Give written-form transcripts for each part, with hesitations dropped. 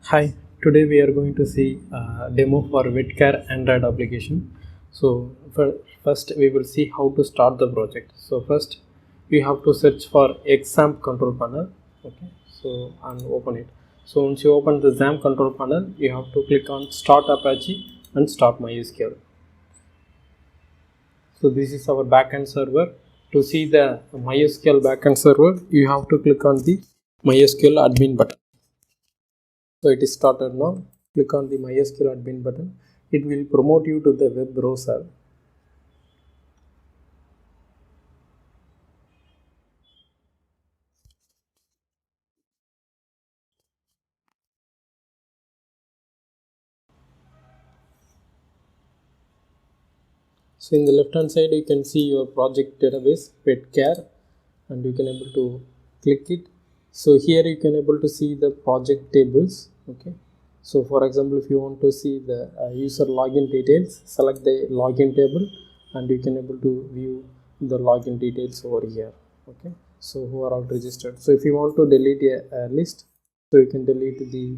Hi, today we are going to see a demo for Witcare Android application. First we will see how to start the project. So first we have to search for XAMPP control panel. Okay, and open it. So once you open the XAMPP control panel, you have to click on Start Apache and Start MySQL. So this is our backend server. To see the MySQL backend server, you have to click on the MySQL admin button. So it is started now. Click on the MySQL admin button. It will promote you to the web browser. So in the left hand side, you can see your project database, Petcare, and you can able to click it. So here you can able to see the project tables. Okay. So for example, if you want to see the user login details, select the login table, and you can able to view the login details over here. Okay. So who are all registered. So if you want to delete a list, so you can delete the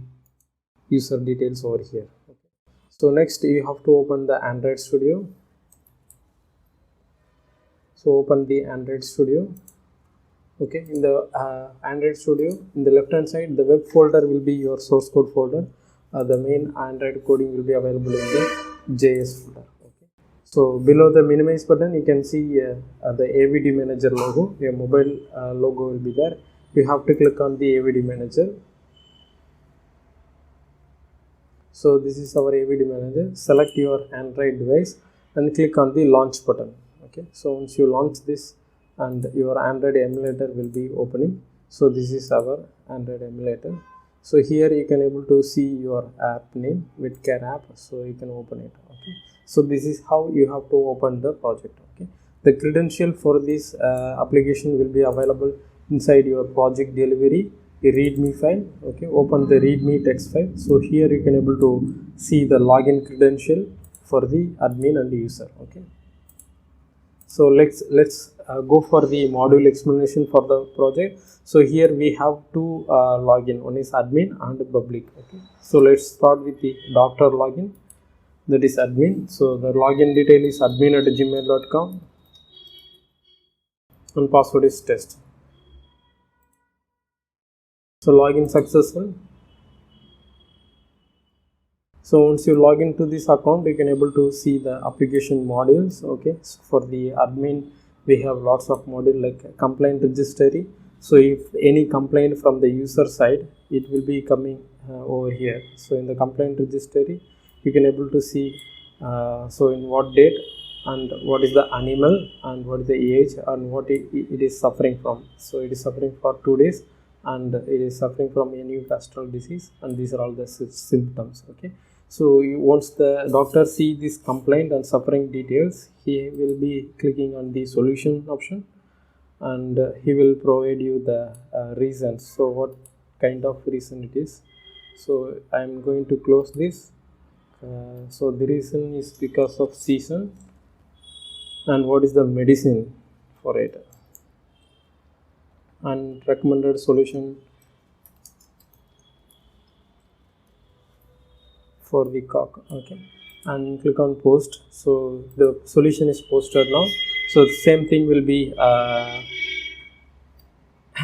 user details over here. Okay. So next you have to open the Android Studio. So open the Android Studio. Okay, in the Android Studio, in the left hand side, the web folder will be your source code folder. The main Android coding will be available in the JS folder. Okay. So below the minimize button, you can see the AVD manager logo. Your mobile logo will be there. You have to click on the AVD manager. So this is our AVD manager. Select your Android device and click on the launch button. Okay. So once you launch this, and your Android emulator will be opening. So this is our Android emulator. So here you can able to see your app name, Witcare app. So you can open it. Okay. So this is how you have to open the project. Okay. The credential for this application will be available inside your project delivery readme file. Okay, open the readme text file. So here you can able to see the login credential for the admin and the user. Okay, so let's go for the module explanation for the project. So here we have two login. One is admin and public. Okay, so let's start with the doctor login, that is admin. So the login detail is admin@gmail.com and password is test. So login successful. So once you log into this account, you can able to see the application modules. Okay, so for the admin, we have lots of module like complaint registry. So if any complaint from the user side, it will be coming over here. So in the complaint registry, you can able to see so in what date and what is the animal and what is the age and what it is suffering from. So it is suffering for 2 days and it is suffering from a Newcastle disease, and these are all the symptoms. Okay, so once the doctor see this complaint and suffering details, he will be clicking on the solution option, and he will provide you the reasons. So what kind of reason it is. So I am going to close this. So the reason is because of season, and what is the medicine for it, and recommended solution for the cock. Okay, and click on post. So the solution is posted now. So the same thing will be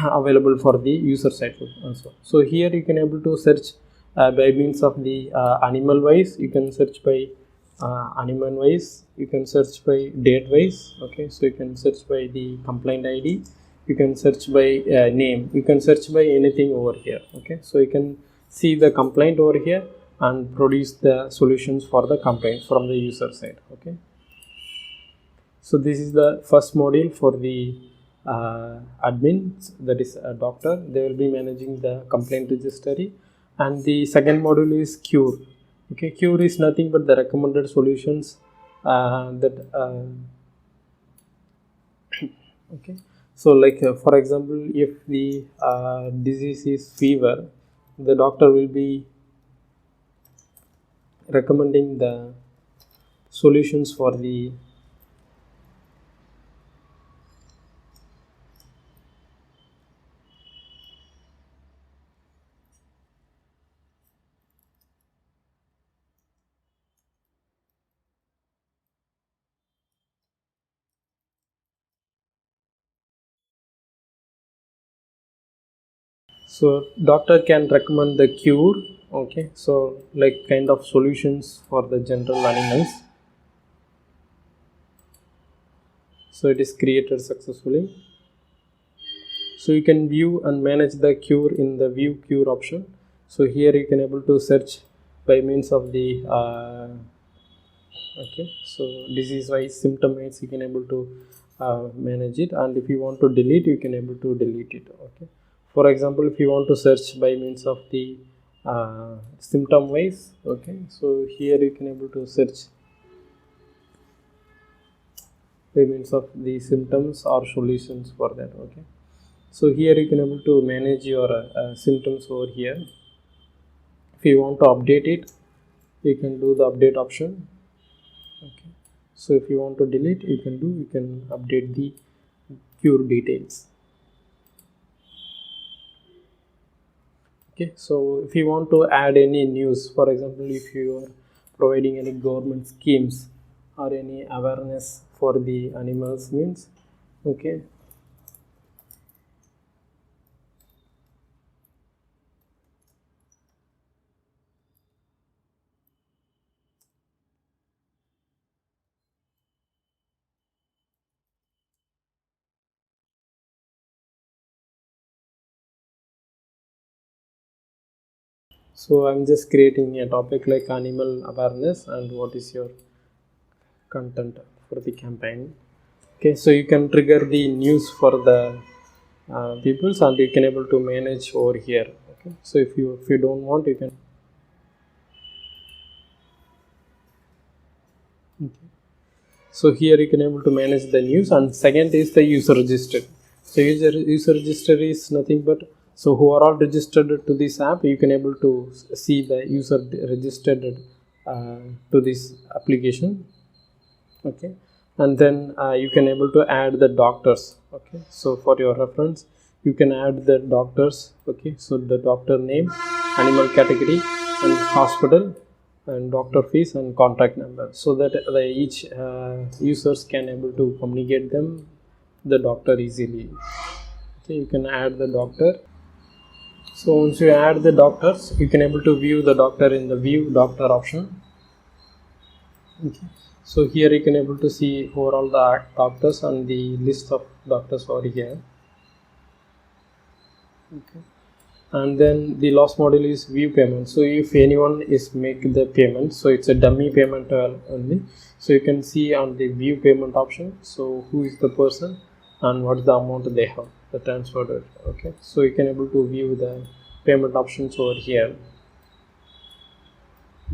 available for the user side also. So here you can able to search by means of the animal wise. You can search by animal wise, you can search by date wise. Okay, so you can search by the complaint ID, you can search by name, you can search by anything over here. Okay, so you can see the complaint over here and produce the solutions for the complaint from the user side. Okay, so this is the first module for the admins, that is a doctor. They will be managing the complaint registry, and the second module is cure. Okay, cure is nothing but the recommended solutions that okay. So like for example, if the disease is fever, the doctor will be recommending the solutions for the So doctor can recommend the cure, okay, so like kind of solutions for the general animals. So it is created successfully. So you can view and manage the cure in the view cure option. So here you can able to search by means of the okay, so disease wise symptom wise you can able to manage it, and if you want to delete you can able to delete it. Okay, for example, if you want to search by means of the symptom wise, okay, so here you can able to search by means of the symptoms or solutions for that. Okay, so here you can able to manage your symptoms over here. If you want to update it, you can do the update option. Okay, so if you want to delete, you can update the cure details. Okay, so if you want to add any news, for example, if you are providing any government schemes or any awareness for the animals means, okay, so I'm just creating a topic like animal awareness and what is your content for the campaign. Okay, so you can trigger the news for the peoples, and you can able to manage over here. Okay, so if you don't want, you can. Okay. So here you can able to manage the news, and second is the user register. So user register is nothing but, so who are all registered to this app, you can able to see the user registered to this application. Okay, and then you can able to add the doctors. Okay, so for your reference you can add the doctors. Okay, so the doctor name, animal category, and hospital, and doctor fees and contact number, so that each users can able to communicate them the doctor easily. Okay, you can add the doctor. So once you add the doctors, you can able to view the doctor in the view doctor option. Okay, so here you can able to see overall the doctors and the list of doctors over here. Okay, and then the last module is view payment. So if anyone is make the payment, so it's a dummy payment only, so you can see on the view payment option, so who is the person and what is the amount they have the transferred. Okay, so you can able to view the payment options over here.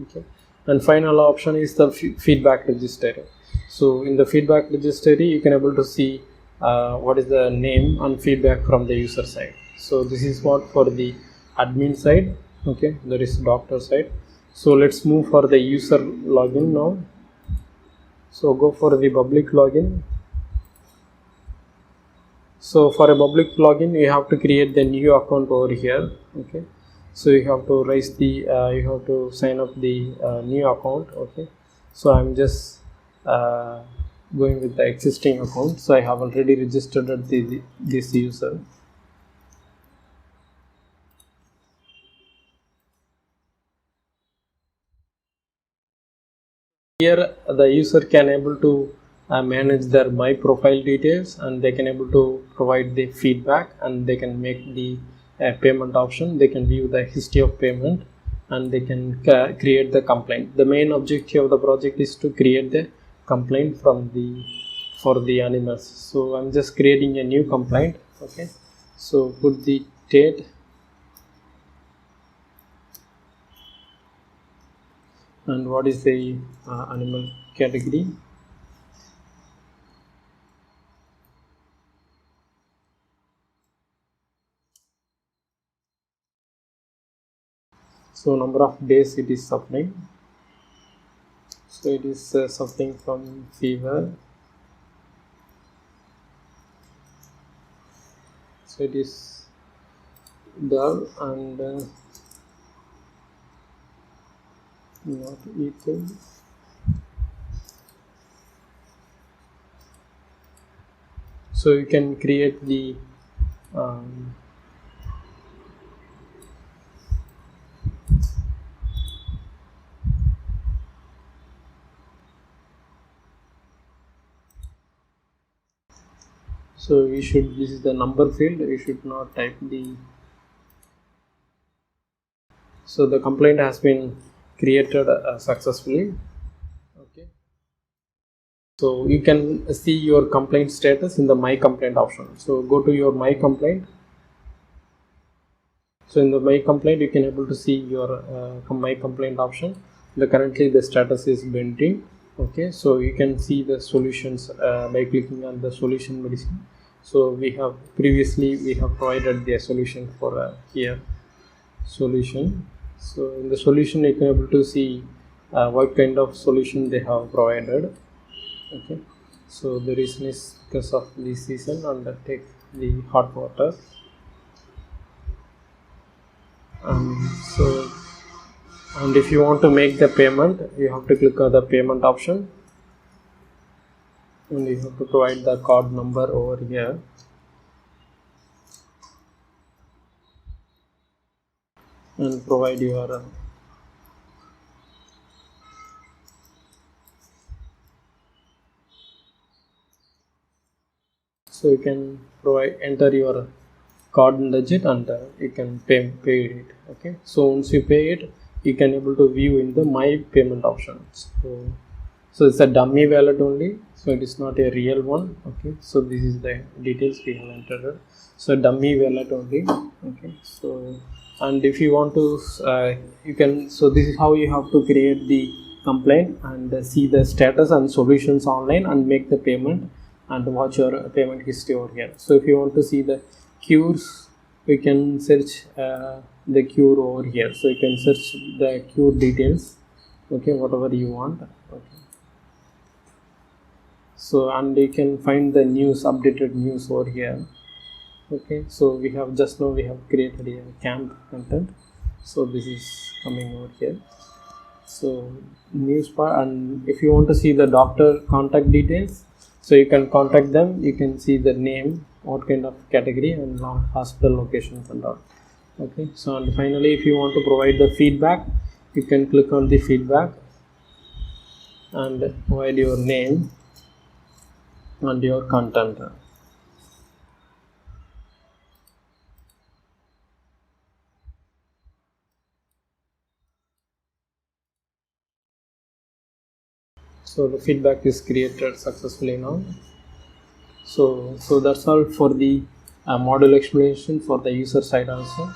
Okay, and final option is the feedback registry. So in the feedback registry you can able to see what is the name and feedback from the user side. So this is what for the admin side. Okay, there is doctor side. So let's move for the user login now. So go for the public login. So for a public login you have to create the new account over here. Okay, so you have to raise the you have to sign up the new account. Okay, so I'm just going with the existing account, so I have already registered this user. Here the user can able to manage their my profile details, and they can able to provide the feedback, and they can make the payment option. They can view the history of payment, and they can create the complaint. The main objective of the project is to create the complaint from the for the animals. So I'm just creating a new complaint. Okay, so put the date and what is the animal category. So number of days it is suffering. So it is suffering from fever. So it is dull and not eating. So you can create the So you should, this is the number field, you should not type the, so the complaint has been created successfully. Okay, so you can see your complaint status in the my complaint option. So go to your my complaint. So in the my complaint you can able to see your my complaint option. Currently the status is pending. Okay, so you can see the solutions by clicking on the solution medicine. So we have previously provided the solution for here solution. So in the solution you can able to see what kind of solution they have provided. Okay, so the reason is because of the season and take the hot water. So, and if you want to make the payment, you have to click on the payment option, and you have to provide the card number over here. And provide your so you can enter your card digit and you can pay it. Okay, so once you pay it, you can able to view in the my payment options. So it's a dummy wallet only, so it is not a real one. Okay, so this is the details we have entered. So dummy wallet only. Okay, so and if you want to you can, so this is how you have to create the complaint and see the status and solutions online and make the payment and watch your payment history over here. So if you want to see the cures, we can search the cure over here. So you can search the cure details. Okay, whatever you want. Okay, so and you can find the news, updated news over here. Okay, so we have just now we have created a camp content, so this is coming over here. So news part, and if you want to see the doctor contact details, so you can contact them, you can see the name, what kind of category and hospital locations and all. Okay, so and finally if you want to provide the feedback, you can click on the feedback and provide your name and your content. So the feedback is created successfully now. So that's all for the module explanation for the user side also.